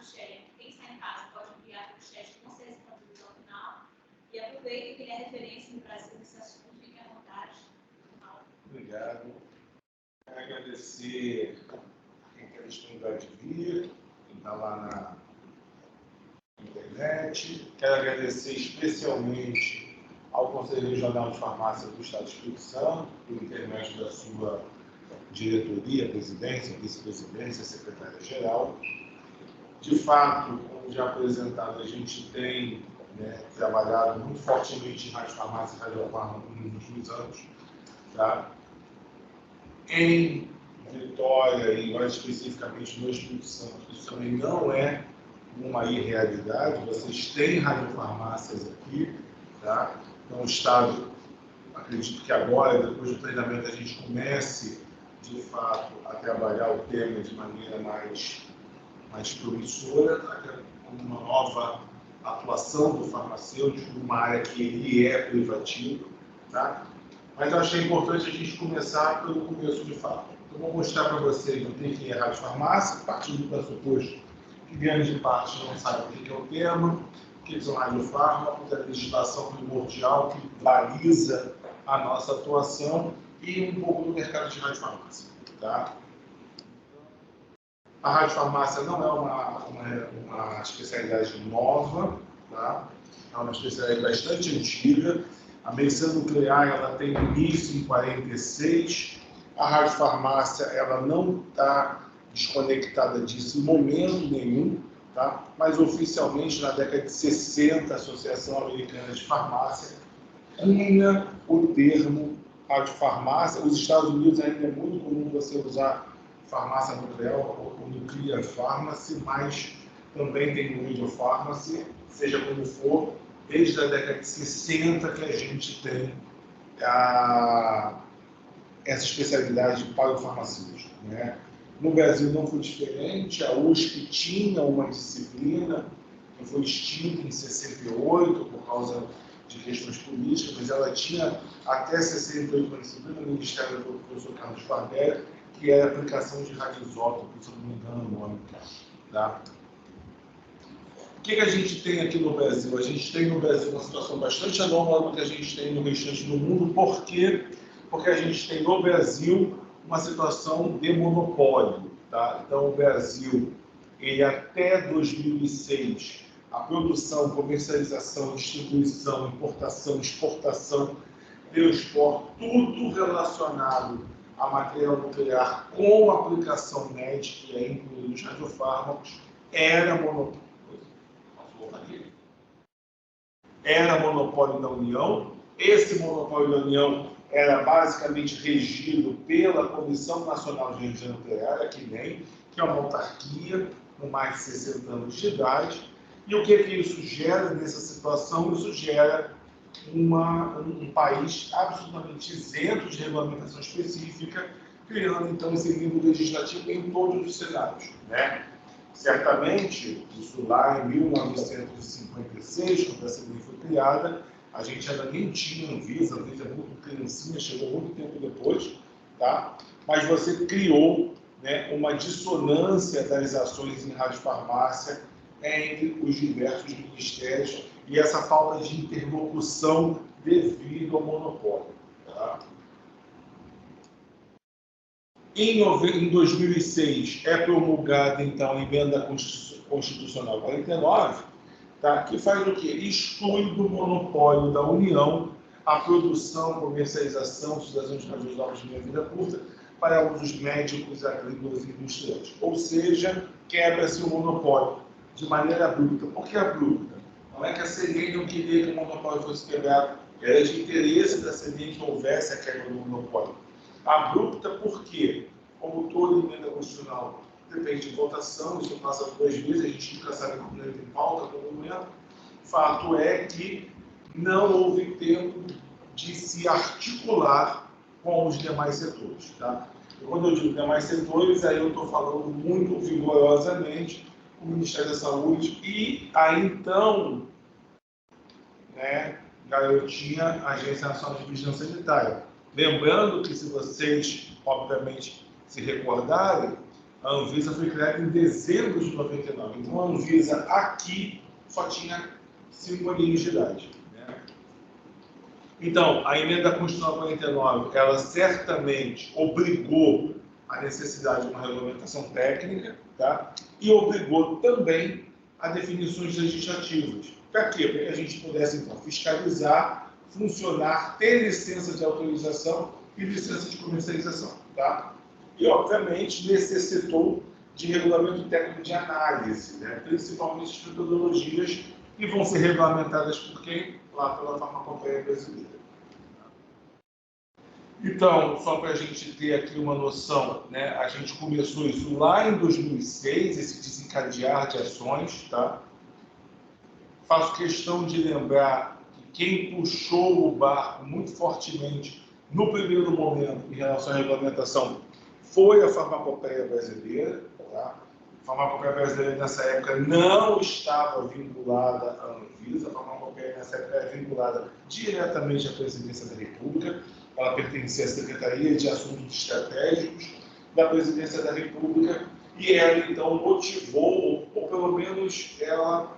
chat. Quem está em casa pode enviar para o chat com certeza para a final. E aproveita que ele é referência no Brasil nesse assunto, fique à vontade. Obrigado. Quero agradecer quem tem a disponibilidade de vir, quem está lá na internet. Quero agradecer especialmente ao Conselho Regional de Farmácia do Estado do Espírito Santo, por intermédio da sua diretoria, presidência, vice-presidência, secretária-geral. De fato, como já apresentado, a gente tem trabalhado muito fortemente em radiofarmácia e radiofármaco nos últimos anos. Tá? Em Vitória, e mais especificamente no Espírito Santo, isso também não é uma irrealidade. Vocês têm radiofarmácias aqui, tá? Então, o Estado, acredito que agora, depois do treinamento, a gente comece, de fato, a trabalhar o tema de maneira mais promissora, tá? Com uma nova atuação do farmacêutico, numa área que ele é privativo, tá? Mas eu achei importante a gente começar pelo começo de fato. Eu vou mostrar para vocês o que é radiofarmácia, partindo do pressuposto que grande parte não sabe o que é o tema, o que são radiofármacos, a legislação primordial que baliza a nossa atuação e um pouco do mercado de radiofarmácia. Tá? A radiofarmácia não é uma especialidade nova, tá? É uma especialidade bastante antiga. A medicina nuclear ela tem início em 46. A radiofarmácia ela não está desconectada disso em momento nenhum, tá? Mas oficialmente na década de 60 a Associação Americana de Farmácia cunha o termo radiofarmácia. Os Estados Unidos ainda é muito comum você usar farmácia nuclear ou nuclear pharmacy, mas também tem o radiopharmacy, seja como for, desde a década de 60 que a gente tem essa especialidade para o farmacêutico, né? No Brasil não foi diferente. A USP tinha uma disciplina que foi extinta em 68 por causa de questões políticas, mas ela tinha até 68 uma disciplina no Ministério do professor Carlos Barbieri, que era a aplicação de radioisótopos, se não me engano o nome. Tá? O que a gente tem aqui no Brasil? A gente tem no Brasil uma situação bastante anômala do que a gente tem no restante do mundo. Por quê? Porque a gente tem no Brasil uma situação de monopólio. Tá? Então, o Brasil, ele até 2006, a produção, comercialização, distribuição, importação, exportação, transporte, tudo relacionado a material nuclear com aplicação médica, que é incluído os radiofármacos, era monopólio. Era monopólio da União. Esse monopólio da União era basicamente regido pela Comissão Nacional de Energia Nuclear, que é uma autarquia com mais de 60 anos de idade. E o que isso gera nessa situação? Isso gera um país absolutamente isento de regulamentação específica, criando então esse limbo legislativo em todos os cenários, né? Certamente, isso lá em 1956, quando essa lei foi criada, a gente ainda nem tinha Anvisa, a Anvisa é muito criancinha, chegou muito tempo depois, tá? Mas você criou, né, uma dissonância das ações em radiofarmácia entre os diversos ministérios e essa falta de interlocução devido ao monopólio. Tá? Em 2006 é promulgada então a emenda constitucional 49, tá? Que faz o quê? Exclui do monopólio da União a produção, comercialização, utilização de radioisótopos de meia vida curta para usos médicos, agrícolas e industriais. Ou seja, quebra-se o monopólio de maneira abrupta. Por que abrupta? Não é que a CNI não queria que o monopólio fosse quebrado, era de interesse da CNI que houvesse a quebra do monopólio. Abrupta por quê? Como toda emenda constitucional depende de votação, isso passa por 2 vezes, a gente nunca sabe como ele tem pauta, como momento. Fato é que não houve tempo de se articular com os demais setores. Tá? E quando eu digo demais setores, aí eu estou falando muito vigorosamente com o Ministério da Saúde e a então, né, garotinha Agência Nacional de Vigilância Sanitária. Lembrando que, se vocês, obviamente, se recordarem, A Anvisa foi criada em dezembro de 99. Então, a Anvisa aqui só tinha 5 aninhos de idade. Né? Então, a emenda constitucional 49, ela certamente obrigou a necessidade de uma regulamentação técnica, tá? E obrigou também a definições legislativas. Para quê? Para que a gente pudesse, então, fiscalizar, funcionar, ter licença de autorização e licença de comercialização. Tá? E, obviamente, necessitou de regulamento técnico de análise, né? Principalmente as metodologias que vão ser regulamentadas por quem? Lá pela Farmacopeia Brasileira. Então, só para a gente ter aqui uma noção, né? A gente começou isso lá em 2006, esse desencadear de ações, tá? Faço questão de lembrar que quem puxou o barco muito fortemente no primeiro momento em relação à regulamentação foi a Farmacopeia Brasileira. Tá? A Farmacopeia Brasileira nessa época não estava vinculada à Anvisa, a Farmacopeia nessa época era vinculada diretamente à Presidência da República, ela pertencia à Secretaria de Assuntos Estratégicos da Presidência da República, e ela então motivou, ou pelo menos ela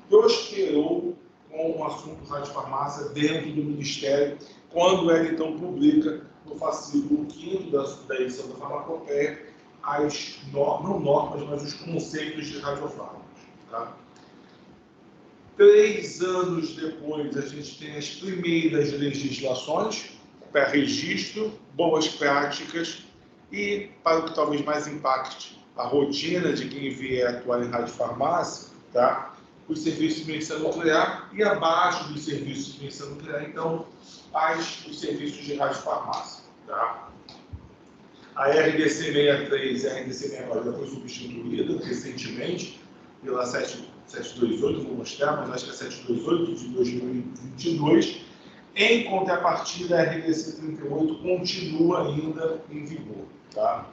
prosperou com o assunto radiofarmácia dentro do Ministério, quando ela então publica no fascículo 5º da edição da Farmacopeia as não normas, mas os conceitos de radiofármacos. Tá? 3 anos depois, a gente tem as primeiras legislações para registro, boas práticas e, para o que talvez mais impacte a rotina de quem vier atuar em radiofarmácia, tá? Os serviços de medicina nuclear e abaixo dos serviços de medicina nuclear, então, os serviços de radiofarmácia. Tá? A RDC 63 e a RDC 64 já foi substituída recentemente pela 728, vou mostrar, mas acho que é 728 de 2022. Em contrapartida, a RDC 38 continua ainda em vigor. Tá?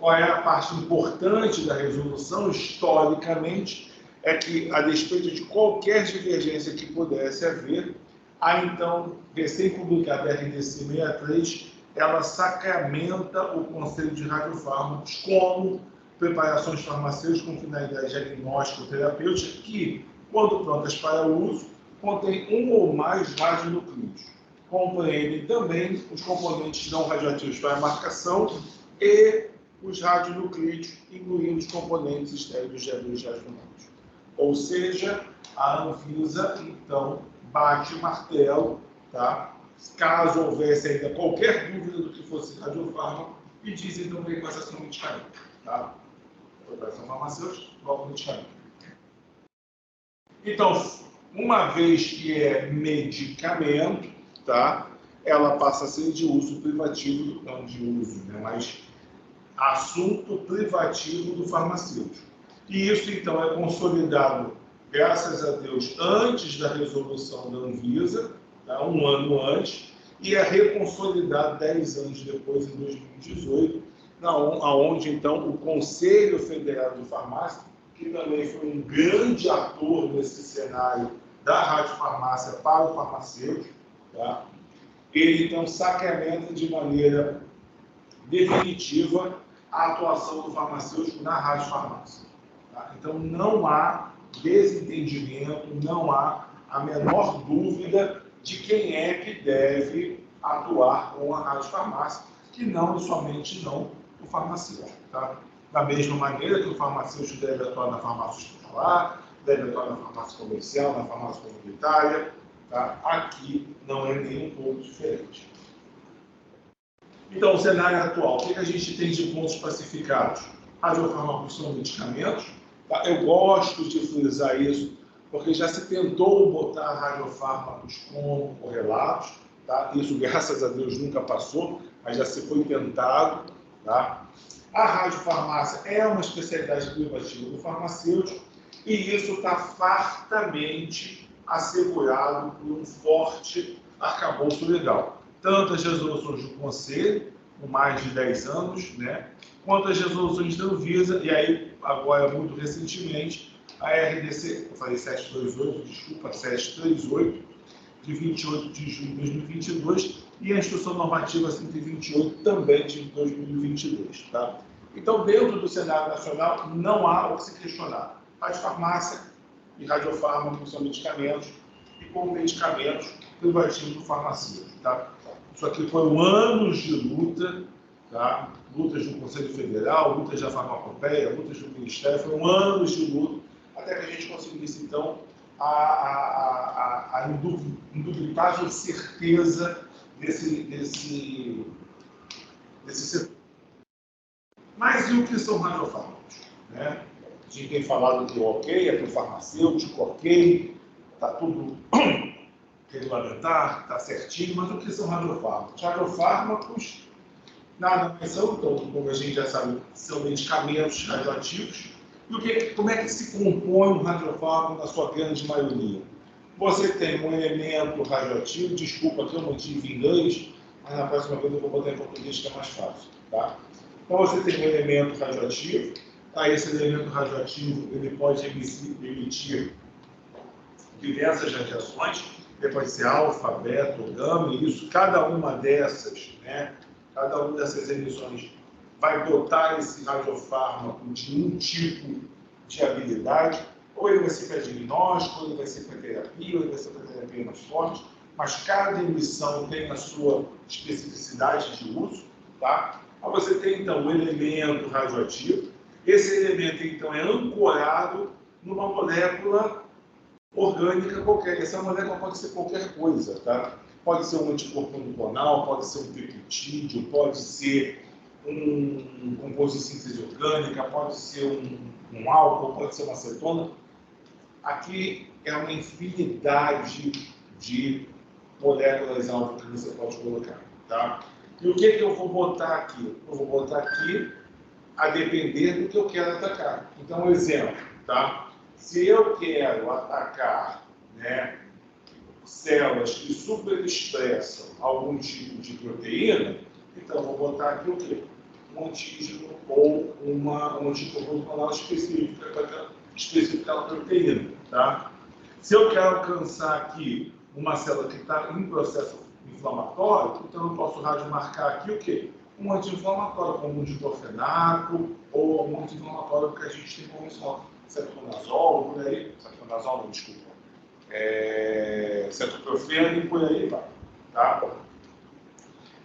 Qual é a parte importante da resolução, historicamente, é que, a despeito de qualquer divergência que pudesse haver, a então recém-publicada RDC 63, ela sacramenta o conceito de radiofármacos como preparações farmacêuticas com finalidade diagnóstica ou terapêutica que, quando prontas para uso, contém um ou mais radionucleidos. Compreendem também os componentes não radioativos para marcação e os radionucleidos, incluindo os componentes estéreos geradores de radionucleidos. Ou seja, a Anvisa, então, bate o martelo, tá? Caso houvesse ainda qualquer dúvida do que fosse radiofármaco, e diz então que a equação é um medicamento. Tá? A preparação farmacêutica, igual ao medicamento. Então, uma vez que é medicamento, tá? Ela passa a ser de uso privativo, não de uso, né? Mas assunto privativo do farmacêutico. E isso, então, é consolidado, graças a Deus, antes da resolução da Anvisa, tá? 1 ano antes, e é reconsolidado 10 anos depois, em 2018, onde, então, o Conselho Federal de Farmácia, que também foi um grande ator nesse cenário da radiofarmácia para o farmacêutico, tá? Ele, então, sacramenta de maneira definitiva a atuação do farmacêutico na radiofarmácia. Tá? Então, não há desentendimento, não há a menor dúvida de quem é que deve atuar com a radiofarmácia, que não e somente não o farmacêutico. Tá? Da mesma maneira que o farmacêutico deve atuar na farmácia hospitalar, deve atuar na farmácia comercial, na farmácia comunitária, tá? Aqui não é nem um pouco diferente. Então, o cenário atual, o que a gente tem de pontos pacificados? Radiofármacos são medicamentos. Tá? Eu gosto de frisar isso, porque já se tentou botar radiofármacos como correlatos. Tá? Isso, graças a Deus, nunca passou, mas já se foi tentado. Tá? A radiofarmácia é uma especialidade privativa do farmacêutico e isso está fartamente assegurado por um forte arcabouço legal. Tanto as resoluções do Conselho, com mais de 10 anos, né, quanto as resoluções da Anvisa, e aí, agora, muito recentemente, a RDC, eu falei 728, desculpa, 738, de 28 de julho de 2022 e a Instrução Normativa 128 também de 2022. Tá? Então, dentro do cenário nacional, não há o que se questionar. Radiofarmácia e radiofármaco são medicamentos e com medicamentos privativos do farmacêutico. Tá? Isso aqui foram anos de luta, tá? Lutas do Conselho Federal, lutas da farmacopeia, lutas do Ministério, foram anos de luta até que a gente conseguisse, então, a indubitável certeza desse setor. Mas e o que são radiofármacos? Né? A gente tem falado que o ok é para o farmacêutico, ok, está tudo regulamentar, está certinho, mas o que são radiofármacos? Radiofármacos nada mais são, então, como a gente já sabe, são medicamentos radioativos. E como é que se compõe um radiofármaco na sua grande maioria? Você tem um elemento radioativo, desculpa que eu mantive em inglês, mas na próxima vez eu vou botar em português que é mais fácil. Tá? Então você tem um elemento radioativo, tá? Esse elemento radioativo ele pode emitir diversas radiações, ele pode ser alfa, beta ou gama, e isso, cada uma dessas, né? Cada uma dessas emissões vai dotar esse radiofármaco de um tipo de habilidade, ou ele vai ser para diagnóstico, ou ele vai ser para terapia, ou ele vai ser para terapia mais forte, mas cada emissão tem a sua especificidade de uso, tá? Aí você tem, então, o elemento radioativo. Esse elemento, então, é ancorado numa molécula orgânica qualquer. Essa molécula pode ser qualquer coisa, tá? Pode ser um anticorpo monoclonal, pode ser um peptídeo, pode ser um composto de síntese orgânica, pode ser um álcool, pode ser uma acetona. Aqui é uma infinidade de moléculas-alvo que você pode colocar, tá? E o que eu vou botar aqui? Eu vou botar aqui a depender do que eu quero atacar. Então, um exemplo, tá? Se eu quero atacar, né, células que superexpressam algum tipo de proteína, então eu vou botar aqui o quê? Um antígeno ou um anticorpo monoclonal específico daquela proteína, tá? Se eu quero alcançar aqui uma célula que está em processo inflamatório, então eu posso radiomarcar aqui o quê? Um anti-inflamatório, como um diclofenaco, ou um anti-inflamatório que a gente tem como cetoconazol, por aí, cetoconazol não, desculpa, cetoprofeno e por aí vai, tá?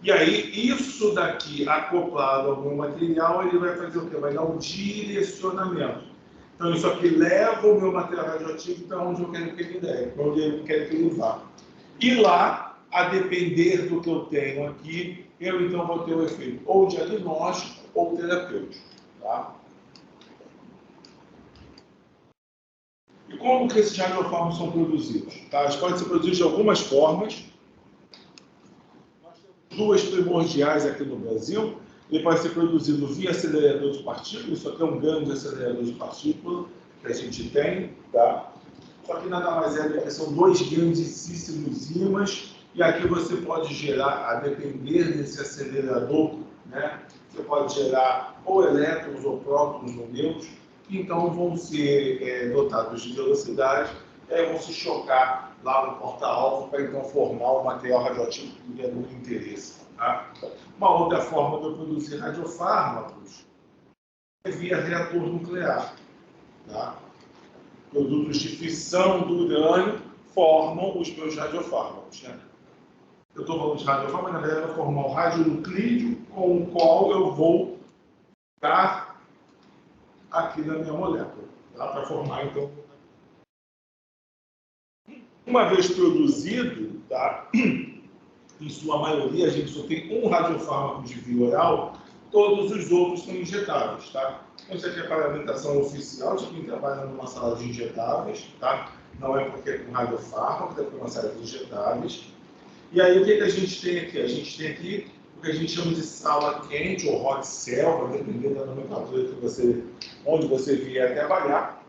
E aí, isso daqui, acoplado ao meu material, ele vai fazer o quê? Vai dar um direcionamento. Então, isso aqui leva o meu material radioativo para onde eu quero que ele dê, para onde eu quero que ele vá. E lá, a depender do que eu tenho aqui, eu então vou ter o efeito ou diagnóstico ou terapêutico. Tá? E como que esses radiofármacos são produzidos? Tá? Eles podem ser produzidos de algumas formas. Nós temos duas primordiais aqui no Brasil. Ele pode ser produzido via acelerador de partículas. Isso aqui é um grande acelerador de partículas que a gente tem. Tá? Só que nada mais é do que são dois grandíssimos ímãs. E aqui você pode gerar, a depender desse acelerador, né? Você pode gerar ou elétrons, ou prótons, ou nêutrons, que então vão ser dotados de velocidade, e aí vão se chocar lá no porta-alvo para então formar o material radioativo que é do interesse. Tá? Uma outra forma de eu produzir radiofármacos é via reator nuclear. Tá? Produtos de fissão do urânio formam os meus radiofármacos. Né? Eu estou falando de radiofármaco, mas na verdade vai formar o radionuclídeo com o qual eu vou dar aqui na minha molécula, tá? Para formar, então, uma vez produzido, tá? Em sua maioria, a gente só tem um radiofármaco de via oral, todos os outros são injetáveis, tá? Então, isso aqui é a paramentação oficial de quem trabalha numa sala de injetáveis, tá? Não é porque é com radiofármaco, é com uma sala de injetáveis. E aí, o que a gente tem aqui? A gente tem aqui o que a gente chama de sala quente ou hot cell, vai depender da nomenclatura onde você vier trabalhar.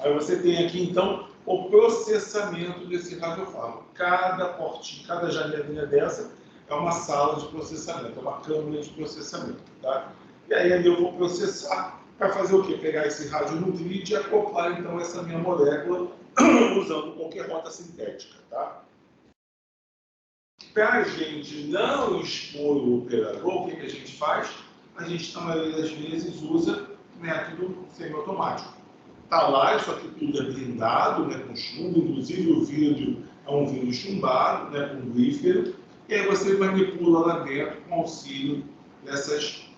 Aí você tem aqui, então, o processamento desse radiofármaco. Cada portinho, cada janelinha dessa é uma sala de processamento, é uma câmara de processamento. Tá? E aí ali eu vou processar para fazer o quê? Pegar esse radionuclídeo e acoplar, então, essa minha molécula usando qualquer rota sintética. Tá? para a gente não expor o operador, o que a gente faz? A gente, na maioria das vezes, usa método semiautomático. Está lá, isso aqui tudo é blindado, né, com chumbo, inclusive o vidro é um vidro chumbado, né, com grífero, e aí você manipula lá dentro com auxílio dessas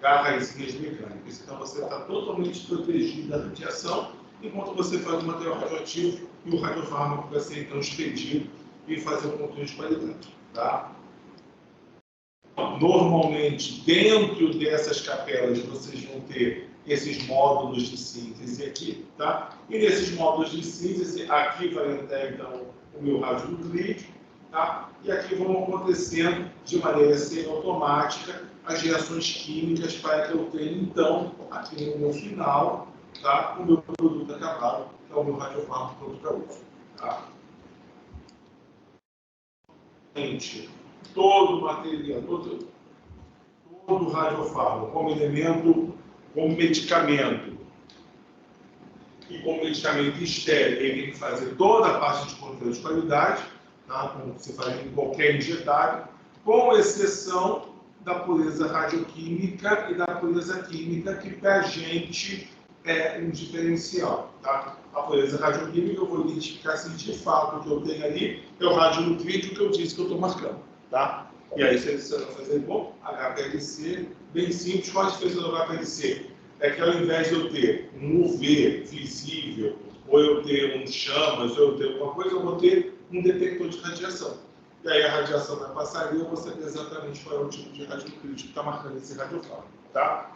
garrazinhas mecânicas. Então você está totalmente protegido da radiação, enquanto você faz o material radioativo e o radiofármaco vai ser então expedido e fazer o controle de qualidade. Tá? Normalmente, dentro dessas capelas, vocês vão ter esses módulos de síntese aqui, tá? E nesses módulos de síntese, aqui vai entrar, então, o meu radionuclídeo, tá? E aqui vão acontecendo, de maneira semi-automática, as reações químicas para que eu tenha, então, aqui no meu final, tá? O meu produto acabado, que é o meu radiofármaco pronto para uso, tá? Gente, todo material, todo radiofármaco, como elemento, como medicamento, e como medicamento estéril, ele tem que fazer toda a parte de controle de qualidade, tá? Como você faz em qualquer injetável, com exceção da pureza radioquímica e da pureza química, que para a gente é um diferencial. Tá? A pureza radioquímica eu vou identificar se de fato o que eu tenho ali é o radionuclídeo que eu disse que eu estou marcando. Tá? E aí você vai fazer bom, HPLC, bem simples. Qual a diferença do HPLC? É que ao invés de eu ter um UV visível, ou eu ter um chamas, ou eu ter alguma coisa, eu vou ter um detector de radiação. E aí a radiação vai passar ali, eu vou saber exatamente qual é o tipo de radionuclídeo que está marcando esse radiofármaco. Tá?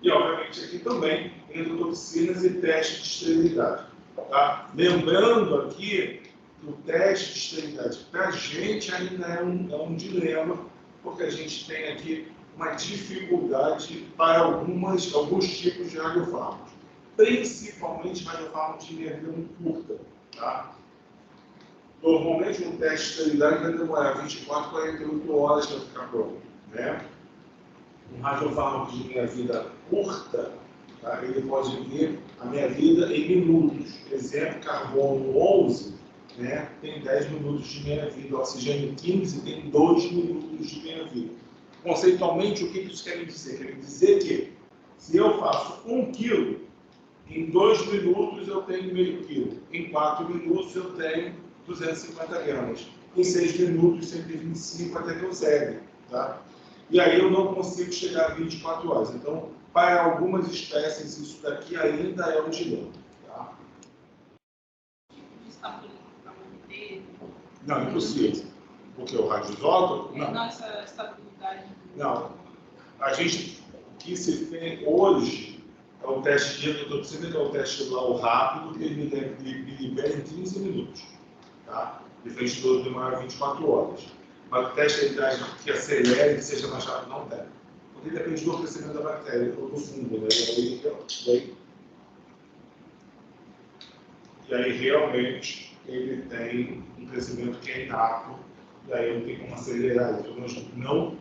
E, obviamente, aqui também endotoxinas e teste de esterilidade. Tá? Lembrando aqui que o teste de esterilidade para a gente ainda é um dilema, porque a gente tem aqui uma dificuldade para alguns tipos de radiofármacos, principalmente radiofármacos de meia vida muito curta. Tá? Normalmente, um teste de esterilidade vai demorar 24, 48 horas para ficar pronto. Né? Um radiofármaco de meia vida curta, tá? Ele pode ver a meia vida em minutos. Exemplo, carbono 11, né? Tem 10 minutos de meia vida. Oxigênio 15 tem 2 minutos de meia vida. Conceitualmente, o que isso quer dizer? Quer dizer que se eu faço 1 quilo, em 2 minutos eu tenho meio quilo. Em 4 minutos eu tenho 250 gramas. Em 6 minutos, 125 até que eu zere. Tá? E aí eu não consigo chegar a 24 horas. Então, para algumas espécies, isso daqui ainda é um dilema. Tá? Não, impossível. Porque o radioisótopo? Não. Nossa estabilidade. Não. A gente, o que se tem hoje é o teste de endotoxina, que é o teste lá rápido, que ele libera em 15 minutos. Tá? Diferente do outro demora 24 horas. Mas o teste que acelere, que seja mais rápido, não tem. Porque depende do crescimento da bactéria, ou do fungo, né? E aí realmente ele tem um crescimento que é inato, e aí não tem como acelerar isso. Não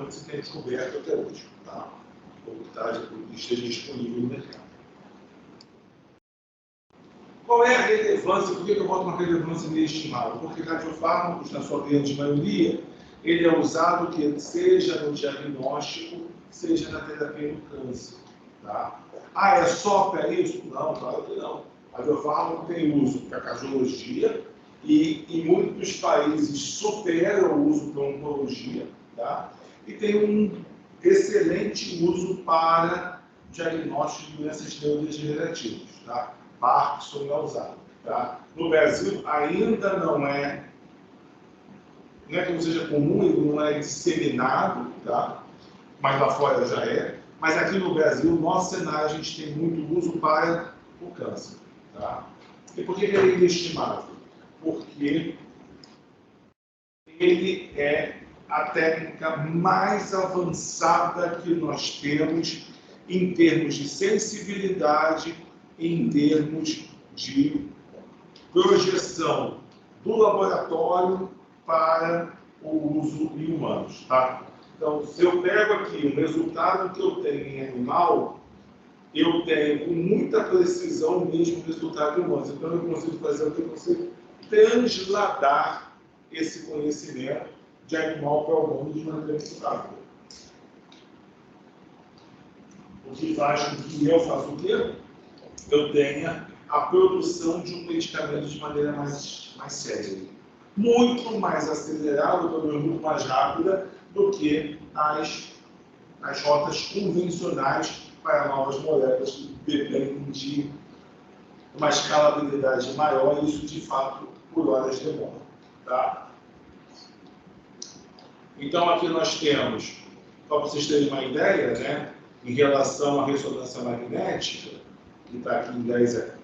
se tem descoberto até hoje, tá? Ou que esteja disponível no mercado. Qual é a relevância? Por que eu boto uma relevância inestimável? Porque radiofármacos, na sua grande maioria, ele é usado que seja no diagnóstico, seja na terapia do câncer. Tá? Ah, é só para isso? Não, claro que não. Radiofármaco tem uso para cardiologia e em muitos países supera o uso para oncologia. Tá? E tem um excelente uso para diagnóstico de doenças neurodegenerativas. Tá? Parkinson é usado. Tá? No Brasil ainda não é que não seja comum, ele não é disseminado, tá? Mas lá fora já é. Mas aqui no Brasil, no nosso cenário, a gente tem muito uso para o câncer. Tá? E por que ele é inestimável? Porque ele é a técnica mais avançada que nós temos em termos de sensibilidade, em termos de projeção do laboratório para o uso em humanos. Tá? Então, se eu pego aqui o resultado que eu tenho em animal, eu tenho com muita precisão o mesmo resultado em humanos. Então, eu consigo fazer o que eu consigo transladar esse conhecimento de animal para humano de maneira muito rápida. O que faz com que eu faça o quê? Eu tenha a produção de um medicamento de maneira mais séria. Muito mais acelerada, muito mais rápida do que as rotas convencionais para novas moléculas que dependem de uma escalabilidade maior, e isso de fato por horas demora. Tá? Então aqui nós temos, para vocês terem uma ideia, né, em relação à ressonância magnética, que está aqui em 10 a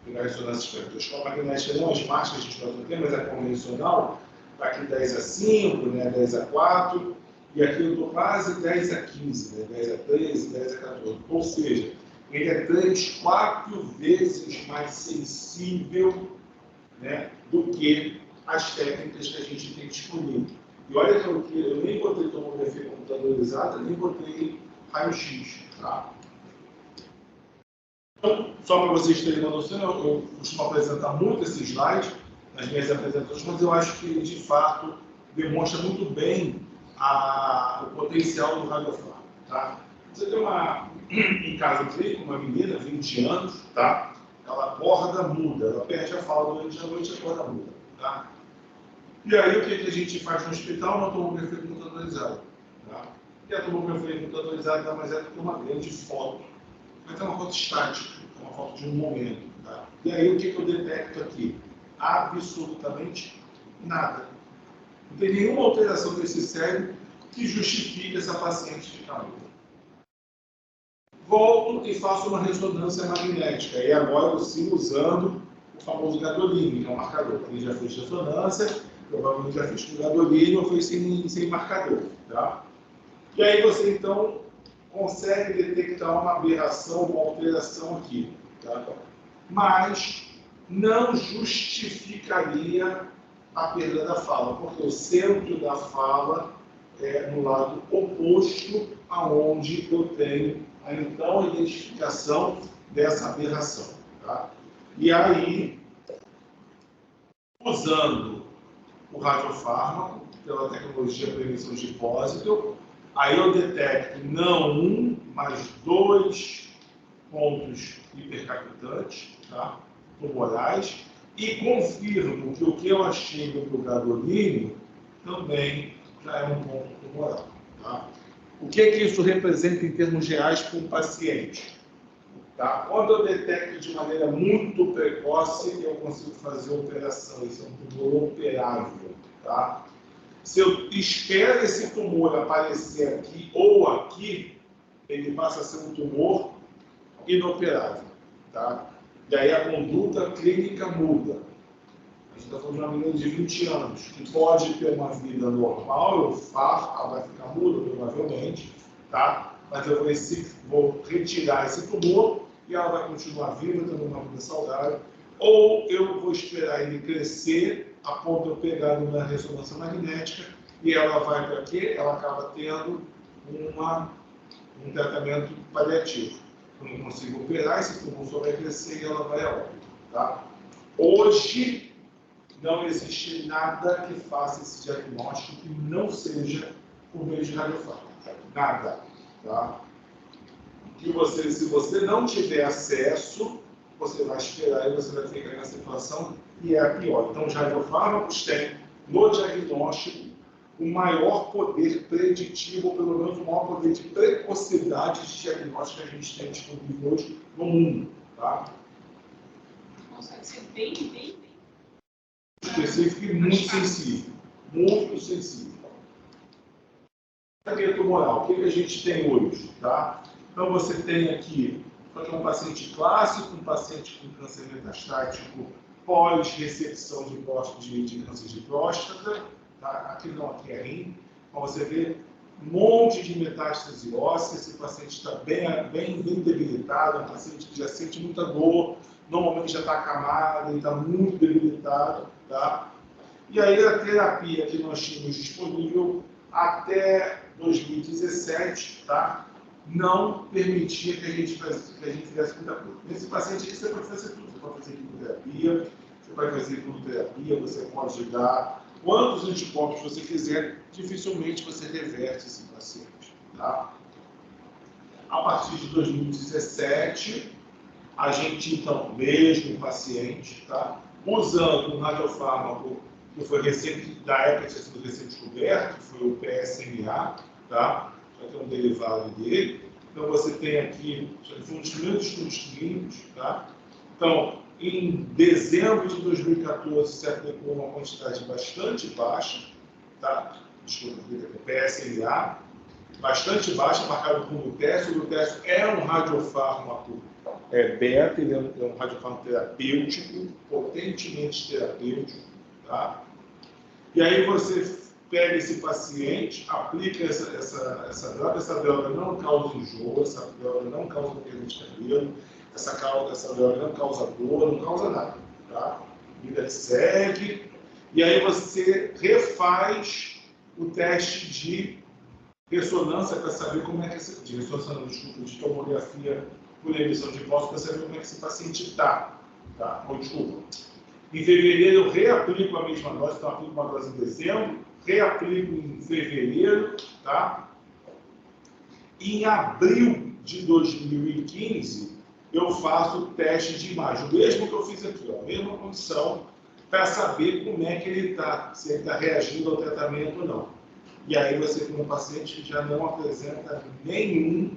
pegar a ressonância espectroscópica magnética, não as marcas que a gente não tem, mas é convencional, está aqui 10 a 5, né, 10 a 4, e aqui eu estou quase 10 a 15, né, 10 a 13, 10 a 14. Ou seja, ele é 3, 4 vezes mais sensível, né, do que as técnicas que a gente tem disponível. E olha que eu nem botei tomografia computadorizada, nem botei raio-x. Tá? Então, só para vocês terem uma noção, eu costumo apresentar muito esse slide nas minhas apresentações, mas eu acho que ele, de fato, demonstra muito bem o potencial do radiofármaco. Tá? Você tem em casa clínica, uma menina, 20 anos, tá? Ela acorda muda, ela perde a fala durante a noite e acorda muda. Tá? E aí, o que a gente faz no hospital? Uma tomografia computadorizada. Tá? E a tomografia computadorizada nada mais é do que uma grande foto. Mas é uma foto estática, é uma foto de um momento. Tá? E aí, o que eu detecto aqui? Absolutamente nada. Não tem nenhuma alteração desse cérebro que justifique essa paciente ficar muda. Volto e faço uma ressonância magnética. E agora eu sigo usando o famoso gadolínio, que é um marcador. Quem já fez ressonância, provavelmente já fez com gadolínio ou fez sem marcador. Tá? E aí você, então, consegue detectar uma aberração, uma alteração aqui. Tá? Mas não justificaria a perda da fala, porque o centro da fala é no lado oposto aonde eu tenho a então identificação dessa aberração. Tá? E aí, usando o radiofármaco, pela tecnologia de prevenção de hipósito, aí eu detecto não um, mas 2 pontos hipercapitantes, tá? Tumorais, e confirmo que o que eu achei no gadolínio também já é um ponto tumoral. Tá? O que isso representa em termos reais para um paciente? Tá? Quando eu detecto de maneira muito precoce, eu consigo fazer a operação. Isso é um tumor operável. Tá? Se eu espero esse tumor aparecer aqui ou aqui, ele passa a ser um tumor inoperável. Tá? E aí a conduta clínica muda. A gente está falando de uma menina de 20 anos, que pode ter uma vida normal, eu faço, ela vai ficar muda, provavelmente, tá? Mas eu vou retirar esse tumor e ela vai continuar viva, tendo uma vida saudável. Ou eu vou esperar ele crescer, a ponto de eu pegar uma ressonância magnética, e ela vai para quê? Ela acaba tendo um tratamento paliativo. Eu não consigo operar, esse tumor só vai crescer e ela vai a óbito. Tá? Hoje, não existe nada que faça esse diagnóstico que não seja por meio de radiofármaco. Nada. Tá? Que se você não tiver acesso, você vai esperar e você vai ficar na situação e é a pior. Então, os radiofármacos têm, no diagnóstico, o maior poder preditivo, ou pelo menos o maior poder de precocidade de diagnóstico que a gente tem disponível hoje no mundo. Tá? Consegue ser bem específico e muito sensível. Muito sensível. Tratamento tumoral, o que a gente tem hoje? Tá? Então, você tem aqui um paciente clássico, um paciente com câncer metastático pós-recepção de câncer de próstata. Tá? Aqui não, aqui é rim. Então, você vê um monte de metástase óssea. Esse paciente está bem debilitado, é um paciente que já sente muita dor, normalmente já está acamado, ele está muito debilitado. Tá? E aí a terapia que nós tínhamos disponível até 2017, tá? Não permitia que a gente fizesse muita coisa. Nesse paciente aqui você pode fazer tudo. Você pode fazer quimioterapia, você pode fazer imunoterapia, você pode dar quantos anticorpos você quiser, dificilmente você reverte esse paciente. Tá? A partir de 2017, a gente, então, mesmo paciente, tá? Usando um radiofármaco que foi recente, da época que tinha sido recém-descoberto, que foi o PSMA, tá? Já tem um derivado dele. Então, você tem aqui, foi um dos primeiros estudos clínicos, tá? Então, em dezembro de 2014, se aplicou uma quantidade bastante baixa, tá? Desculpa, PSMA, bastante baixa, marcado como lutécio. O lutécio é um radiofármaco beta, ele é um radiofármaco terapêutico, potentemente terapêutico, tá? E aí você pega esse paciente, aplica essa droga não causa enjoo, essa droga não causa perda de cabelo, essa droga não causa dor, não causa nada, tá? A vida segue, e aí você refaz o teste de ressonância para saber como é que de tomografia por emissão de voz para saber como é que esse paciente está, tá? Desculpa. Em fevereiro eu reaplico a mesma dose, então aplico uma dose em dezembro, reaplico em fevereiro, tá? Em abril de 2015, eu faço o teste de imagem, o mesmo que eu fiz aqui, a mesma condição, para saber como é que ele está, se ele está reagindo ao tratamento ou não. E aí você tem um paciente que já não apresenta nenhum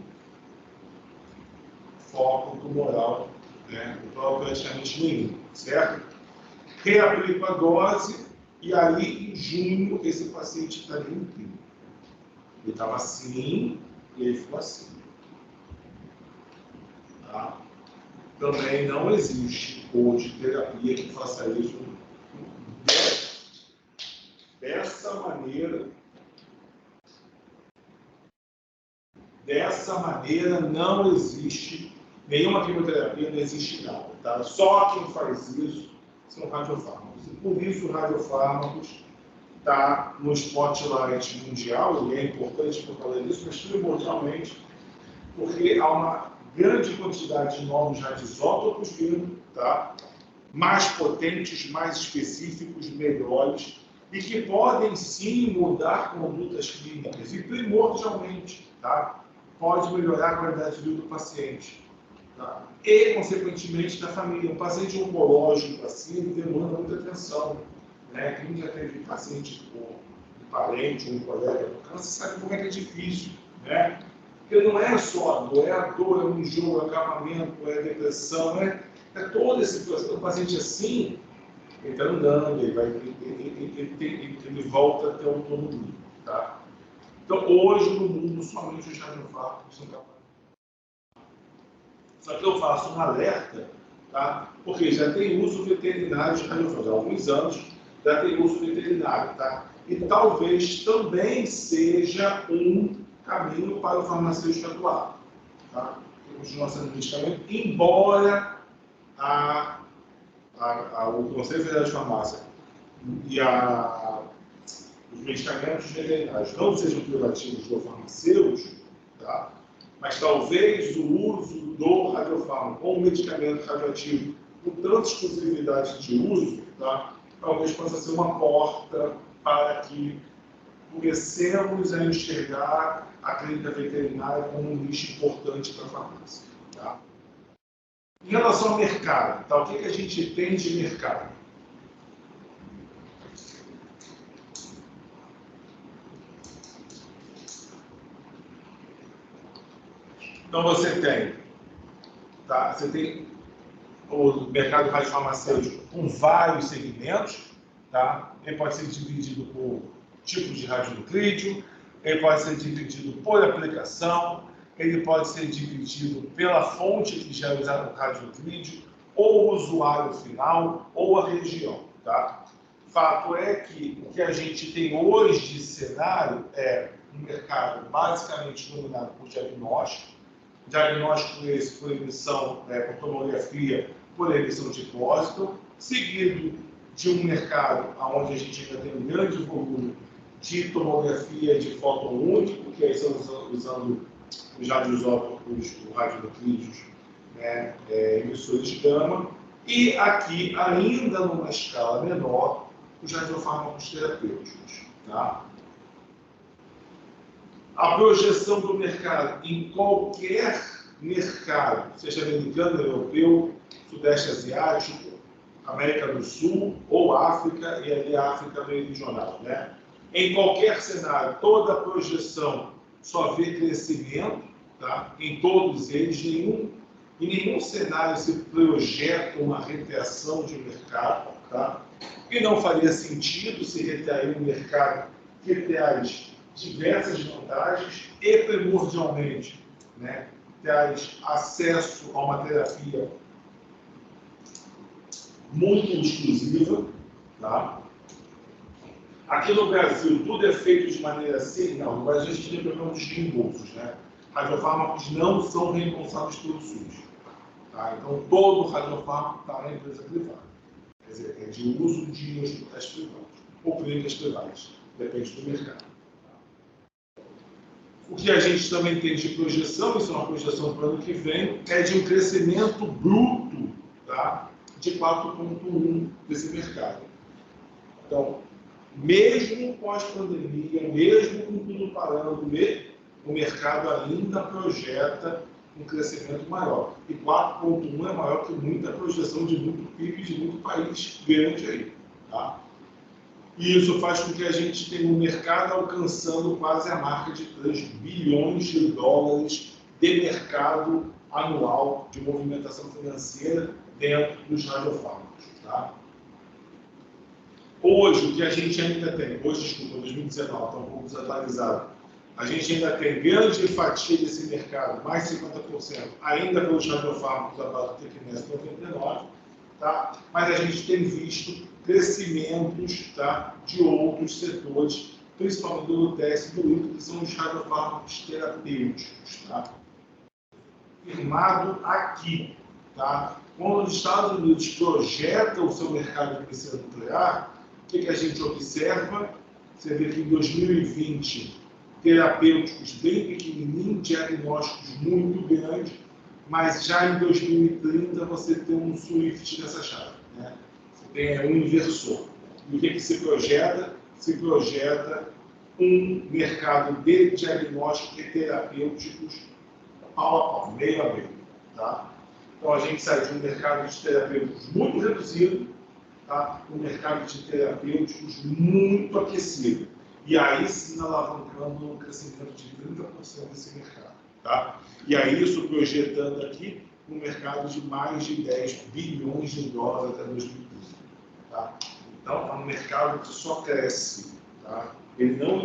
foco tumoral, né? Praticamente nenhum, certo? Reaplico a dose e aí em junho esse paciente está limpinho. Ele estava assim e ele ficou assim. Tá? Também não existe hoje terapia que faça isso dessa maneira. Dessa maneira não existe nenhuma quimioterapia, não existe nada. Tá? Só quem faz isso são radiofármacos. E por isso, radiofármacos está no spotlight mundial, e é importante por causa disso, mas primordialmente porque há uma grande quantidade de novos radioisótopos vindo, tá? Mais potentes, mais específicos, melhores, e que podem sim mudar condutas clínicas, e primordialmente, tá? Pode melhorar a qualidade de vida do paciente. Tá? E, consequentemente, da família. Um paciente oncológico assim, ele demanda muita atenção. Né? Quem já teve paciente um parente, um colega do câncer, sabe como é que é difícil. Né? Porque não é só a dor, é o enjoo, é o acamamento, é a depressão, é todo esse processo. O paciente assim, ele está andando, ele volta a ter autonomia. Tá? Então, hoje, no mundo, somente os radiofármacos são capazes. Só que eu faço um alerta, tá? Porque já tem uso veterinário de radiofármacos. Há alguns anos já tem uso veterinário. Tá? E talvez também seja um caminho para o farmacêutico atuar. Tá? Continua sendo medicamento, embora o Conselho Federal de Farmácia e os medicamentos veterinários não sejam privativos do farmacêutico, tá? Mas talvez o uso do radiofármaco como medicamento radioativo com tanta exclusividade de uso, tá? Talvez possa ser uma porta para que comecemos a enxergar a clínica veterinária como um nicho importante para a farmácia. Tá? Em relação ao mercado, tá? O que a gente tem de mercado? Então você tem, tá? Você tem o mercado radiofarmacêutico com vários segmentos, tá? Ele pode ser dividido por tipo de radionuclídeo, ele pode ser dividido por aplicação, ele pode ser dividido pela fonte que já é usada no radionuclídeo, ou o usuário final, ou a região, tá? Fato é que o que a gente tem hoje de cenário é um mercado basicamente dominado por diagnóstico esse por emissão, por tomografia, por emissão de depósito, seguido de um mercado onde a gente ainda tem um grande volume de tomografia de fóton único, que aí estão usando os radioisótopos, os radionuclídeos, né, emissores de gama, e aqui, ainda numa escala menor, os radiofármacos terapêuticos. Tá? A projeção do mercado em qualquer mercado, seja americano, europeu, sudeste asiático, América do Sul ou África, e ali a África meridional, né? Em qualquer cenário, toda a projeção só vê crescimento, tá? Em todos eles, em nenhum cenário se projeta uma retração de mercado, tá? E não faria sentido se retrair um mercado que traz diversas vantagens e, primordialmente, né, traz acesso a uma terapia muito exclusiva. Tá? Aqui no Brasil, tudo é feito de maneira assim? Não, no Brasil a gente tem problema dos reembolsos. Né? Radiofármacos não são reembolsados pelo SUS. Tá? Então, todo radiofármaco está na empresa privada. Quer dizer, é de uso de hospitais privados ou clínicas privadas. Depende do mercado. O que a gente também tem de projeção, isso é uma projeção para o ano que vem, é de um crescimento bruto, tá? De 4,1% desse mercado. Então, mesmo pós-pandemia, mesmo com tudo parando, o mercado ainda projeta um crescimento maior. E 4,1% é maior que muita projeção de muito PIB de muito país grande aí. Tá? E isso faz com que a gente tenha um mercado alcançando quase a marca de 3 bilhões de dólares de mercado anual de movimentação financeira dentro dos radiofármacos. Tá? Hoje, o que a gente ainda tem, 2019, está um pouco desatualizado, a gente ainda tem grande fatia desse mercado, mais de 50%, ainda pelos radiofármacos abaixo do TQNS 99, tá? Mas a gente tem visto crescimentos, tá, de outros setores, principalmente do UTS e do ITO, que são os radiofármacos terapêuticos. Tá? Firmado aqui. Tá? Quando os Estados Unidos projetam o seu mercado de medicina nuclear, o que a gente observa? Você vê que em 2020, terapêuticos bem pequenininhos, diagnósticos muito grandes, mas já em 2030 você tem um Swift nessa chave. Né? Você tem um inversor. E o que se projeta? Se projeta um mercado de diagnóstico e terapêuticos pau a pau, meio a meio. Tá? Então a gente sai de um mercado de terapêuticos muito reduzido, tá? Um mercado de terapêuticos muito aquecido. E aí sim alavancando um crescimento de 30% desse mercado. Tá? E aí isso projetando aqui um mercado de mais de 10 bilhões de dólares até 2030. Tá? Então é um mercado que só cresce. Tá? Ele não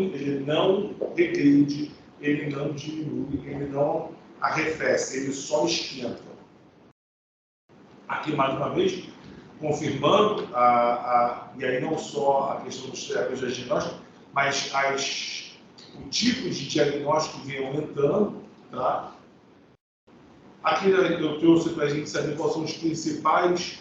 regride, ele não diminui, ele não arrefece, ele só esquenta. Aqui mais uma vez, confirmando, e aí não só a questão dos terapeutas diagnósticos, mas o tipo de diagnóstico vem aumentando. Tá? Aqui eu trouxe para a gente saber quais são as principais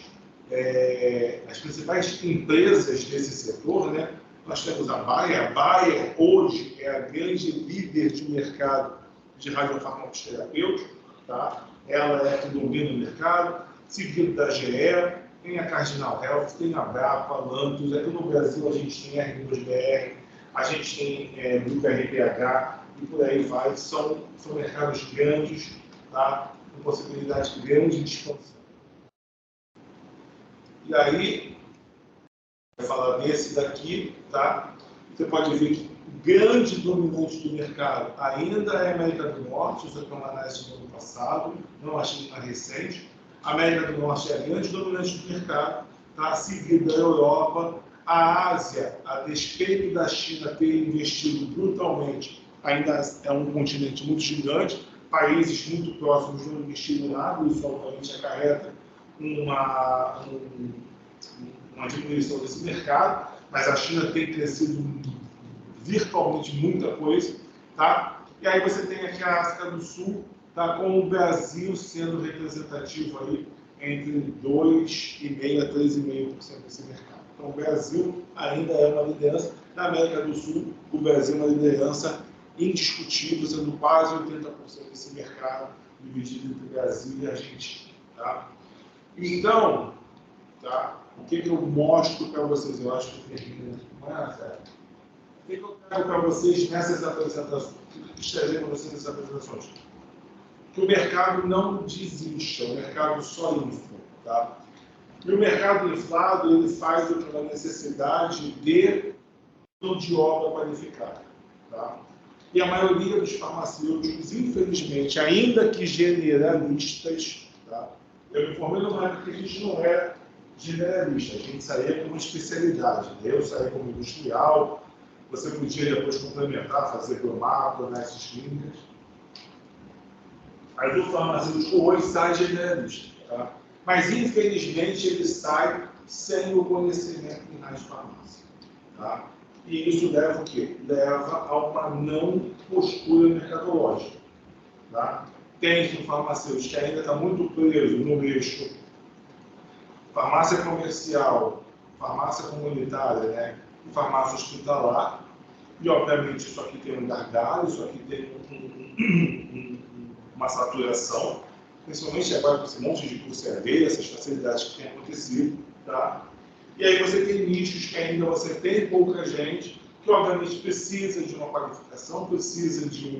empresas desse setor. Né? Nós temos a Bayer. A Bayer hoje é a grande líder de mercado de radiofármacos terapêuticos. Tá? Ela é a que domina o mercado, seguido da GE, tem a Cardinal Health, tem a Brapa, a Lantus. Aqui no Brasil a gente tem a R2BR, a gente tem Grupo RPH e por aí vai. São mercados grandes, tá? Com possibilidade grande de expansão. E aí, vai falar desse daqui, tá? Você pode ver que o grande dominante do mercado ainda é a América do Norte. Isso aqui é uma análise do ano passado, não achei mais recente. A América do Norte é a grande dominante do mercado, tá? Seguida da Europa. A Ásia, a despeito da China ter investido brutalmente, ainda é um continente muito gigante, países muito próximos não investiram nada, isso obviamente acarreta uma diminuição desse mercado, mas a China tem crescido virtualmente muita coisa. Tá? E aí você tem aqui a África do Sul, tá, com o Brasil sendo representativo aí entre 2,5% a 3,5% desse mercado. Então, o Brasil ainda é uma liderança. Na América do Sul, o Brasil é uma liderança indiscutível, sendo quase 80% desse mercado, dividido entre o Brasil e a Argentina. Tá? Então, Tá? O que eu mostro para vocês? Eu acho que termina o que eu trago para vocês nessas apresentações? O que escrever para vocês nessas apresentações? Que o mercado não desista, o mercado só infla. Tá? E o mercado inflado, ele faz pela necessidade de mão de obra qualificada. Tá? E a maioria dos farmacêuticos, infelizmente, ainda que generalistas, tá? Eu me formei numa época que a gente não era generalista, a gente saía com uma especialidade. Eu saía como industrial, você podia depois complementar, fazer biomapa, análises clínicas. Aí o farmacêutico hoje sai generalista. Tá? Mas, infelizmente, ele sai sem o conhecimento em radiofarmácia. Tá? E isso leva o quê? Leva a uma não postura mercadológica. Tá? Tem um farmacêutico que ainda está muito preso no eixo farmácia comercial, farmácia comunitária, né? E farmácia hospitalar. E, obviamente, isso aqui tem um gargalo, isso aqui tem uma saturação, principalmente agora com esse monte de curso EAD, essas facilidades que têm acontecido. Tá? E aí você tem nichos que ainda você tem pouca gente, que obviamente precisa de uma qualificação, precisa de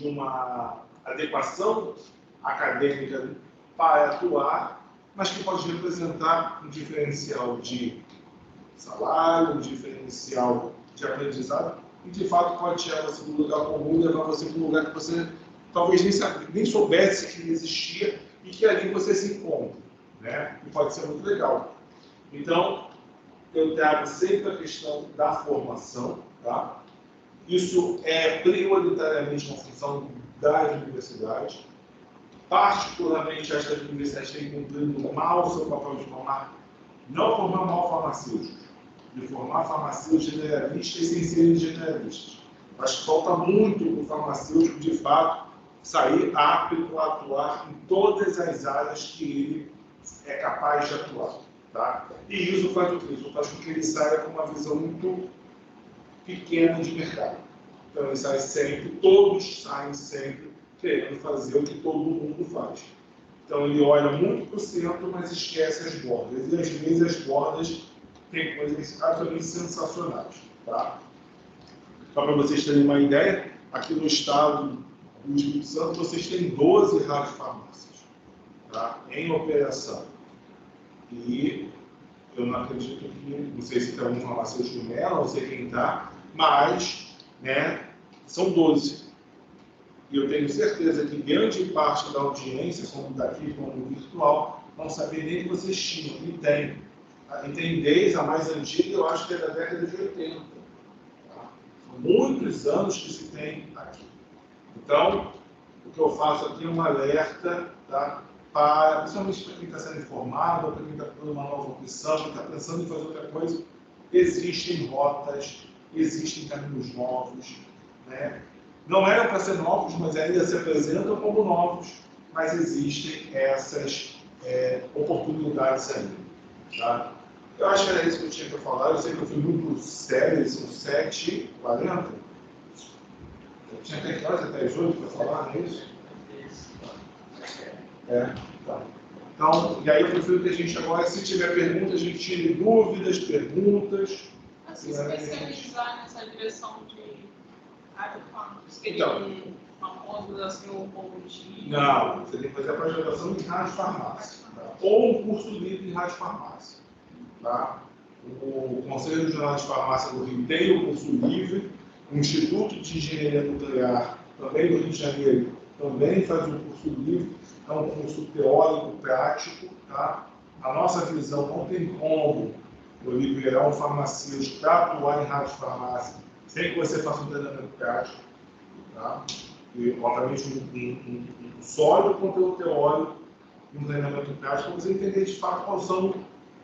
uma adequação acadêmica para atuar, mas que pode representar um diferencial de salário, um diferencial de aprendizado, e de fato pode tirar você do lugar comum e levar você para um lugar que você talvez nem soubesse que existia e que ali você se encontra. Né? E pode ser muito legal. Então, eu trago sempre a questão da formação. Tá? Isso é prioritariamente uma função das universidades. Particularmente, estas universidades têm cumprido mal o seu papel de formar, não formar mal farmacêuticos, de formar farmacêuticos generalistas sem serem generalistas. Acho que falta muito para o farmacêutico, de fato, sair apto a atuar em todas as áreas que ele é capaz de atuar. Tá? E isso faz o quê? Isso faz com que ele saia com uma visão muito pequena de mercado. Então, ele sai sempre, todos saem sempre querendo fazer o que todo mundo faz. Então, ele olha muito para o centro, mas esquece as bordas. E, às vezes, as bordas têm coisas absolutamente sensacionais. Tá? Só para vocês terem uma ideia, aqui no estado do Espírito Santo, vocês têm 12 radiofarmácias, tá? Em operação. E eu não acredito que, não sei se tem algum farmacêutico nela, não sei quem está, mas, né, são 12. E eu tenho certeza que grande parte da audiência, como daqui, como virtual, não saber nem que vocês tinham, e tem. E tem desde a mais antiga, eu acho que é da década de 80. Tá? São muitos anos que se tem aqui. Então, o que eu faço aqui é um alerta, tá? Principalmente para quem está sendo informado, para quem está procurando uma nova opção, quem está pensando em fazer outra coisa. Existem rotas, existem caminhos novos. Né? Não eram para ser novos, mas ainda se apresentam como novos, mas existem essas oportunidades ainda. Tá? Eu acho que era isso que eu tinha para falar. Eu sei que eu fui muito sério, são 7h40. Eu tinha até que horas, até as 8 para falar, não é isso? Tá. Então, e aí eu prefiro que a gente agora, se tiver perguntas, a gente tire dúvidas, perguntas. Se especializar nessa direção de radiofarmácia, Então, uma pós-graduação ou de... Não, você tem que fazer a pós-graduação em radiofarmácia. Tá? Ou um curso livre em radiofarmácia. Tá? O Conselho Regional de Farmácia do Rio tem o curso livre, o Instituto de Engenharia Nuclear, também do Rio de Janeiro, também faz um curso livre, é um curso teórico, prático. Tá? A nossa visão não tem como eu liberar um farmacêutico para atuar em radiofarmácia sem que você faça um treinamento prático. Tá? E, obviamente, um sólido conteúdo teórico e um treinamento prático para você entender de fato quais são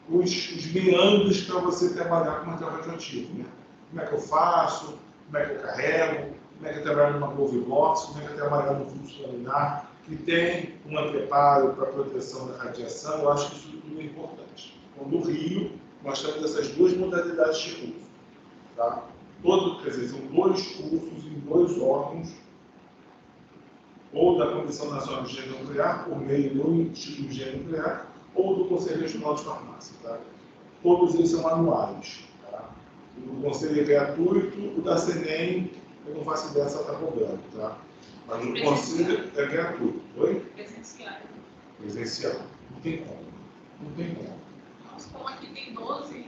os meandros para você trabalhar com material radioativo. Né? Como é que eu faço, como é que eu carrego, como é que eu trabalho numa glove box, como é que eu trabalho no fluxo laminar, que tem um preparo para proteção da radiação. Eu acho que isso tudo é importante. Então, no Rio, nós temos essas duas modalidades de curso. Tá? Quer dizer, são 2 cursos em 2 órgãos, ou da Comissão Nacional de Engenharia Nuclear, por meio do Instituto de Engenharia Nuclear, ou do Conselho Regional de Farmácia. Tá? Todos eles são anuais. Tá? O Conselho é gratuito, o da CENEM, eu não faço ideia se ela está cobrando. Tá? Mas o Conselho é gratuito. Oi? Presencial. Presencial. Não tem como. Não tem como. Nossa, como aqui tem 12,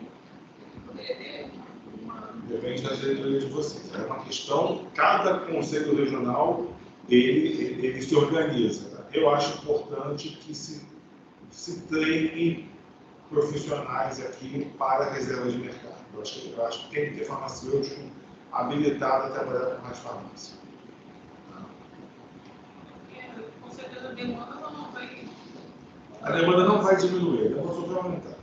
poderia ter uma... Depende da diretoria de vocês. É uma questão, cada conselho regional, ele se organiza. Tá? Eu acho importante que se treine profissionais aqui para a reserva de mercado. Eu acho que tem que ter farmacêutico habilitado a trabalhar com mais farmácia. Com certeza a demanda não vai... A demanda não vai diminuir, a demanda só vai aumentar.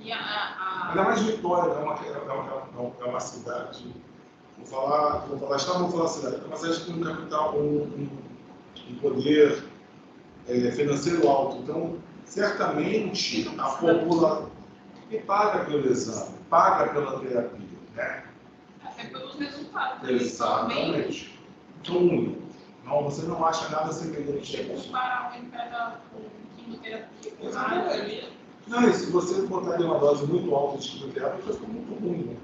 E Ainda mais Vitória, é uma cidade, vou falar cidade, é uma cidade que tem um capital, um poder financeiro alto. Então, certamente, a população paga pelo exame, paga pela terapia. Né? até pelos resultados. Exatamente. Então, não, você não acha nada semelhante a isso. Comparar uma entrada com quimioterapia, com Exatamente. rádio, Não, e se você botar ali uma dose muito alta de quimioterapia, a pessoa fica muito ruim, né?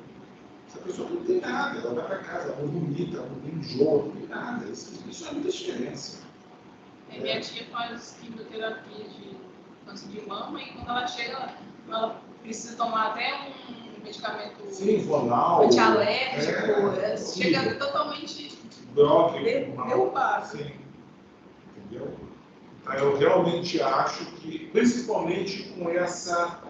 Essa pessoa não tem nada, ela vai para casa, ela não vomita, ela não tem enjoo, não tem nada. Isso é muita diferença. minha tia faz quimioterapia de câncer de mama e quando ela chega, ela precisa tomar até um medicamento Fonal, antialérgico, chega totalmente derrubado. Sim. Entendeu? Então, eu realmente acho que, principalmente com essa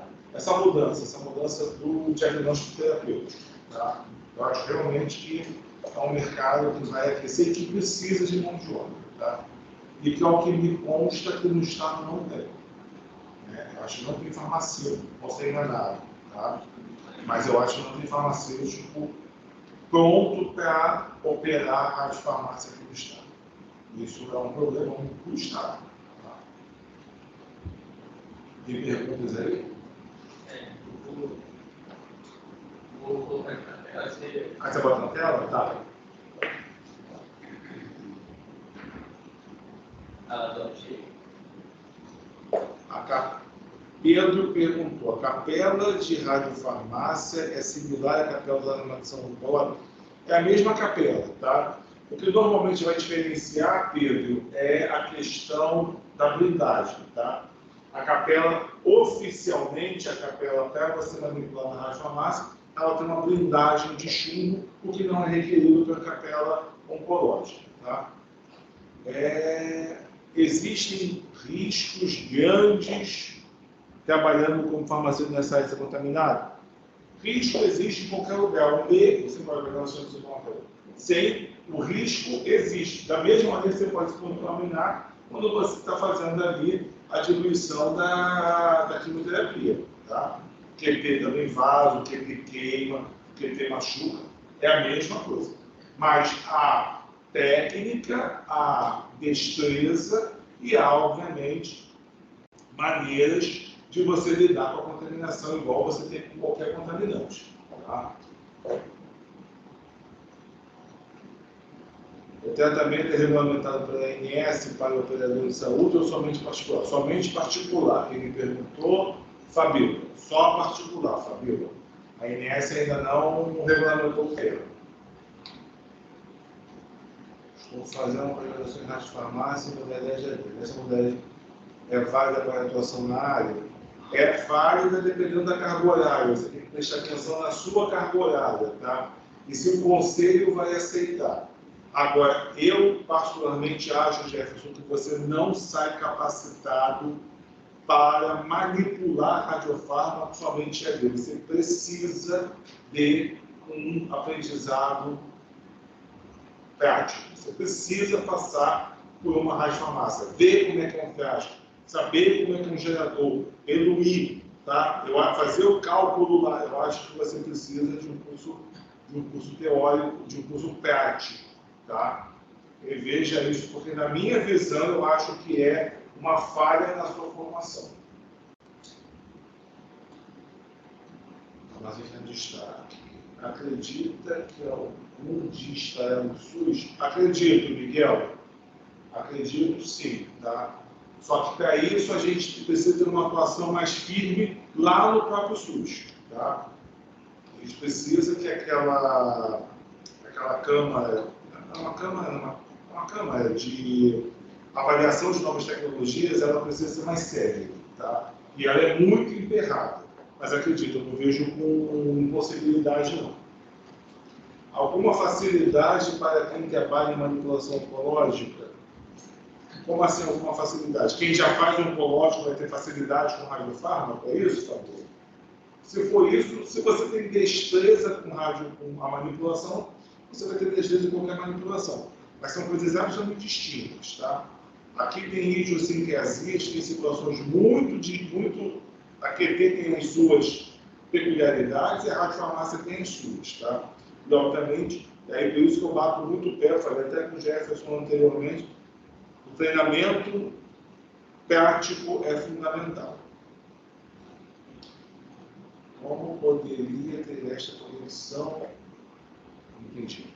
mudança do diagnóstico terapêutico, tá? Eu acho realmente que é um mercado que vai aquecer e que precisa de mão de obra, tá? E que, ao que me consta, que no Estado não tem. Né? Eu acho que não tem farmacêutico, posso ser enganado, tá? Mas eu acho que não tem farmacêutico pronto para operar a radiofarmácia aqui no Estado. Isso é um problema para o Estado. Tá? Tem perguntas aí? Vou colocar aqui na tela. Você bota na tela? Tá. Pedro perguntou, a capela de radiofarmácia é similar à capela da animação do Bora? É a mesma capela, tá? O que normalmente vai diferenciar, Pedro, é a questão da blindagem, tá? A capela, oficialmente, a capela, para você manipular na radiofarmácia, ela tem uma blindagem de chumbo, o que não é requerido para a capela oncológica, tá? Existem riscos grandes trabalhando como farmacêutico nessa área de ser contaminado? Risco existe em qualquer lugar. Um leigo, você pode pegar uma chance de sem o risco existe. Da mesma maneira que você pode se contaminar quando você está fazendo ali a diluição da quimioterapia. Tá? QT também vaso, QT queima, QT machuca, é a mesma coisa. Mas a técnica, a destreza e há, obviamente, maneiras de você lidar com a contaminação igual você tem com qualquer contaminante. Tá? O tratamento é regulamentado pela ANS para o operador de saúde ou somente particular? Somente particular. Quem me perguntou, Fabíola. Só particular, Fabíola. A ANS ainda não regulamentou o termo. Estou fazendo uma pós-graduação em radiofarmácia e modalidade de AD. Essa modalidade é válida para a atuação na área? É válida dependendo da carga horária. Você tem que prestar atenção na sua carga horária, tá? E se o conselho vai aceitar. Agora, eu particularmente acho, Jefferson, que você não sai capacitado para manipular radiofármaco somente AD. Você precisa de um aprendizado prático. Você precisa passar por uma radiofarmácia, ver como é que é um frasco, saber como é que é um gerador, eluir, tá? Fazer o cálculo lá. Eu acho que você precisa de um curso teórico, de um curso prático, tá? E veja isso, porque na minha visão eu acho que é uma falha na sua formação. Mas a gente destaque. Acredita que algum dia estará no SUS? Acredito, Miguel. Acredito sim, tá? Só que para isso a gente precisa ter uma atuação mais firme lá no próprio SUS. Tá? A gente precisa que aquela câmara, uma câmara de avaliação de novas tecnologias, ela precisa ser mais séria. Tá? E ela é muito emperrada. Mas acredito, eu não vejo com impossibilidade não. Alguma facilidade para quem trabalha em manipulação oncológica? Como assim alguma facilidade? Quem já faz um oncológico vai ter facilidade com radiofármaco? É isso, Fabio? Se for isso, se você tem destreza com a manipulação, você vai ter destreza com qualquer manipulação. Mas são coisas absolutamente distintas, tá? Aqui tem idiosincrasias, tem situações muito... A QT tem as suas peculiaridades e a radiofarmácia tem as suas, tá? E, obviamente, é por isso que eu bato muito pé, eu falei até com o Jefferson anteriormente, o treinamento prático é fundamental. Como poderia ter esta conexão? Entendi.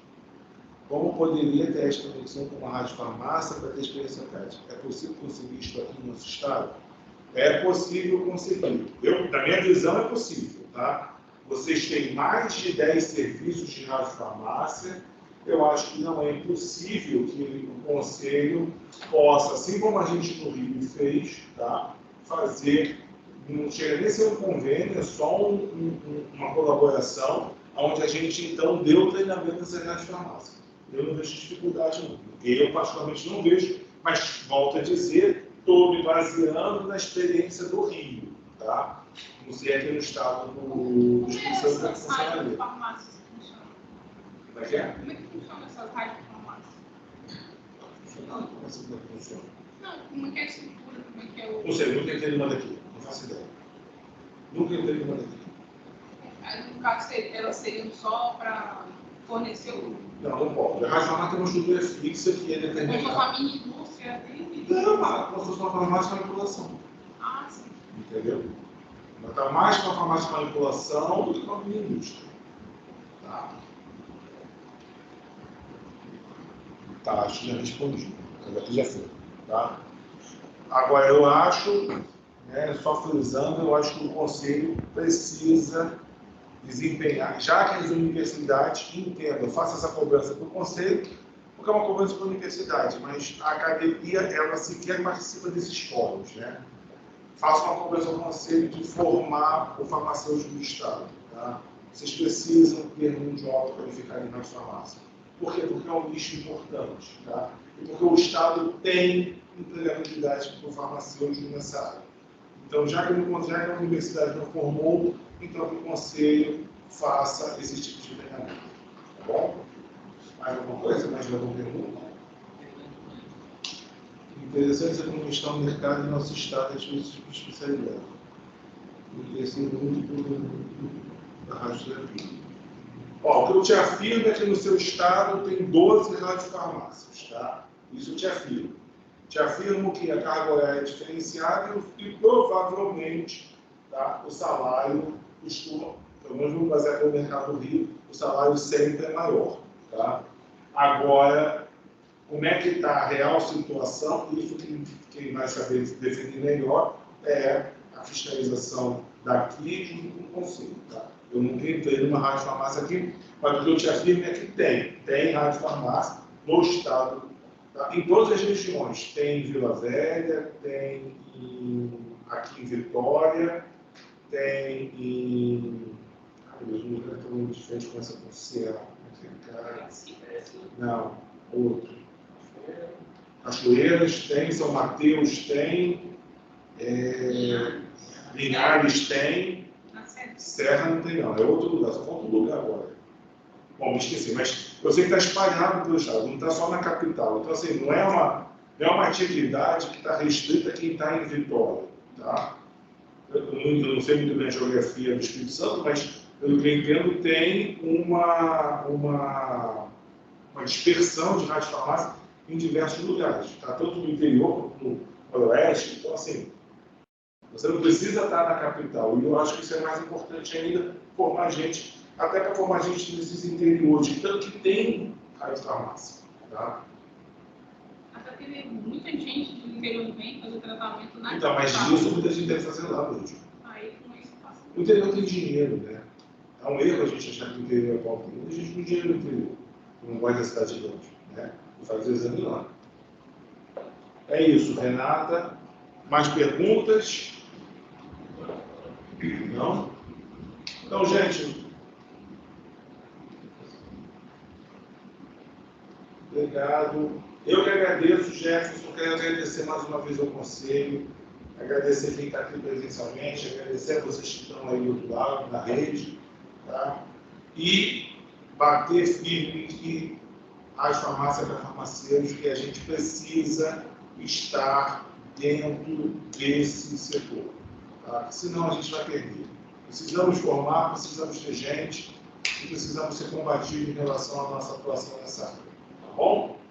Como poderia ter esta conexão com a radiofarmácia para ter experiência prática? É possível conseguir isso aqui no nosso estado? É possível conseguir. Na minha visão, é possível, tá? Vocês têm mais de 10 serviços de radiofarmácia. Eu acho que não é impossível que o Conselho possa, assim como a gente no Rio fez, tá? Fazer, não chega nem a ser um convênio, é só uma colaboração, onde a gente, então, deu treinamento nessa radiofarmácia. Eu não vejo dificuldade, não. Eu, particularmente, não vejo, mas, volto a dizer, estou me baseando na experiência do Rio, tá? Não sei aqui no estado do Espírito Santo da funcionaria. Como é que é? Como é que funciona essas radiofarmácias? Como assim que funciona? Não, como é que é a estrutura, como é que é o... Não sei, nunca entrei numa daqui, não faço ideia. Nunca entrei numa daqui. Aí, no caso, elas seriam só para fornecer o... Não pode. A radiofarmácia tem uma estrutura fixa que é determinada. Como uma mini indústria dele? Não, mas como se fosse uma farmácia de manipulação. Ah, sim. Entendeu? Ela está mais para a farmácia de manipulação do que para a minha indústria. Tá? Tá, acho que já respondi. Aqui já foi. Tá? Agora, eu acho, né, só frisando, eu acho que o Conselho precisa desempenhar, já que as universidades entendam, faça essa cobrança para o Conselho, porque é uma cobrança para a universidade, mas a academia, ela sequer participa desses fóruns, né? Faça uma cobrança ao Conselho de formar o farmacêutico do Estado, tá? Vocês precisam ter mão de obra qualificada em radiofarmácia. Por quê? Porque é um nicho importante, tá? E porque o Estado tem empregabilidade para o farmacêutico nessa área. Então, já que a universidade não formou, então que o Conselho faça esse tipo de treinamento. Tá bom? Mais alguma coisa? Mais alguma pergunta? Interessante é como está o mercado em nosso estado de especialidade. E cresceu muito da radioterapia. Ó, o que eu te afirmo é que no seu estado tem 12 radiofarmácias, tá? Isso eu te afirmo. Te afirmo que a carga horária é diferenciada e provavelmente, tá, o salário costuma, pelo menos vamos basear pelo mercado do Rio, o salário sempre é maior, tá? Agora, como é que está a real situação? Isso quem vai saber definir melhor é a fiscalização daqui junto com o Conselho, tá? Eu nunca entrei numa radiofarmácia aqui, mas o que eu te afirmo é que tem radiofarmácia no estado, tá? Em todas as regiões. Tem em Vila Velha, tem aqui em Vitória, tem em... Ai, Deus, não é tão diferente com essa Serra. Não, outro. Cachoeiras tem, São Mateus tem, Linhares tem, Serra não tem não, é outro lugar, só falta um lugar agora. Bom, me esqueci, mas eu sei que está espalhado pelo estado, não está só na capital. Então, assim, não é uma atividade que está restrita a quem está em Vitória, tá? Eu não sei muito bem a geografia do Espírito Santo, mas, pelo que eu entendo, tem uma dispersão de radiofarmácia em diversos lugares, tá? Tanto no interior quanto no oeste. Então, assim, você não precisa estar na capital. E eu acho que isso é mais importante ainda, formar gente, até para formar gente nesses interiores, tanto que tem radiofarmácia, tá? Até porque ver muita gente do interior que vem fazer tratamento na Então, mas capital. isso muita gente deve fazer lá hoje. Aí com isso passa. O interior tem dinheiro, né? É um erro a gente achar que o interior é pobre. Tem muita gente com dinheiro no interior, que não gosta da cidade grande, né? E faz o exame lá. É isso, Renata. Mais perguntas? Não? Então, gente, obrigado. Eu que agradeço, Jefferson, quero agradecer mais uma vez ao conselho, agradecer quem está aqui presencialmente, agradecer a vocês que estão aí do outro lado, na rede, tá? E bater firme que as farmácias da farmacêuticos, que a gente precisa estar dentro desse setor, tá? Senão a gente vai perder. Precisamos formar, precisamos ter gente e precisamos ser combativos em relação à nossa atuação nessa área. Tá bom?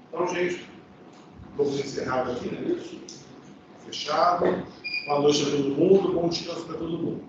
Então, gente, vamos encerrar aqui, né? Isso. Fechado. Boa noite a todo mundo, bom descanso para todo mundo.